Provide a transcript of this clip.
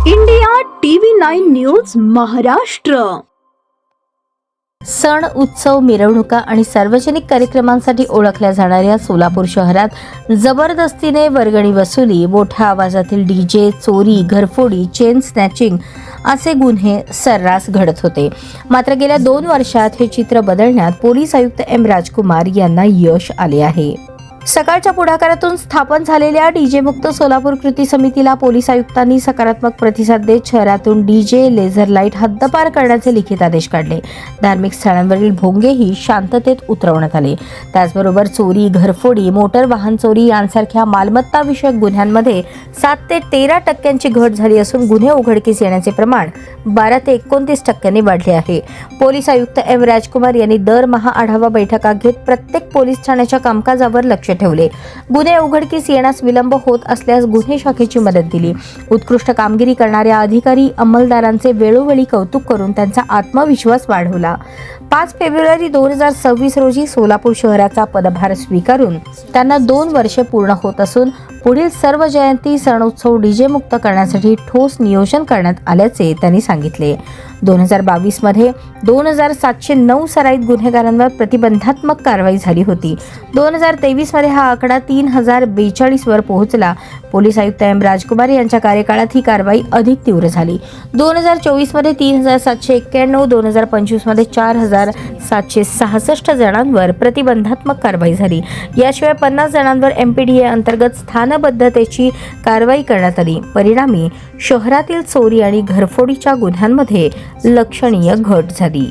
India TV 9 news Maharashtra. सण, उत्सव, मिरवणुका आणि सार्वजनिक कार्यक्रमांसाठी ओळखल्या जाणाऱ्या सोलापूर शहरात जबरदस्तीने वर्गणी वसुली, मोठ्या आवाजातील डीजे, चोरी, घरफोडी, चेन स्नॅचिंग असे गुन्हे सर्रास घडत होते. मात्र गेल्या 2 वर्षात हे चित्र बदलण्यात पोलीस आयुक्त एम राजकुमार यांना यश आले आहे. सकाळच्या पुढाकारातून स्थापन झालेल्या डीजे मुक्त सोलापूर कृती समितीला पोलीस आयुक्तांनी सकारात्मक प्रतिसाद देत शहरातून डीजे, लेझर लाईट हद्दपार करण्याचे लिखित आदेश काढले. धार्मिक स्थळांवरील भोंगेही शांततेत उतरवण्यात आले. त्याचबरोबर चोरी, घरफोडी, मोटर वाहन चोरी यांसारख्या मालमत्ता विषयक गुन्ह्यांमध्ये 7 ते 13% घट झाली असून गुन्हे उघडकीस येण्याचे प्रमाण 12 ते 29% वाढले आहे. पोलीस आयुक्त एम राजकुमार यांनी दरमहा आढावा बैठका घेत प्रत्येक पोलीस ठाण्याच्या कामकाजावर लक्ष ठेवले. गुन्हे उघडकीस येण्यास विलंब होत असल्यास गुन्हे शाखेची मदत दिली. उत्कृष्ट कामगिरी करणाऱ्या अधिकारी अंमलदारांचे वेळोवेळी कौतुक करून त्यांचा आत्मविश्वास वाढवला. 5 फेब्रुवारी 2026 रोजी सोलापूर शहराचा पदभार स्वीकारून त्यांना 2 वर्षे पूर्ण होत असून पुढील सर्व जयंती, सणोत्सव डीजे मुक्त करण्यासाठी ठोस नियोजन करण्यात आल्याचे त्यांनी सांगितले. 2022 मध्ये 2709 सराईत गुन्हेगारांवर प्रतिबंधात्मक कारवाई झाली होती. 2023 मध्ये हा आकडा 3042 वर पोहोचला. पोलीस आयुक्त एम राजकुमार यांच्या कार्यकाळात ही कारवाई अधिक तीव्र झाली. 2024 मध्ये 3791, 2025 मध्ये 4766 जणांवर प्रतिबंधात्मक कारवाई झाली. याशिवाय 50 जणांवर MPDA अंतर्गत स्थानबद्धतेची कारवाई करण्यात आली. परिणामी शहरातील चोरी आणि घरफोडीच्या गुन्ह्यांमध्ये लक्षणीय घट झाली.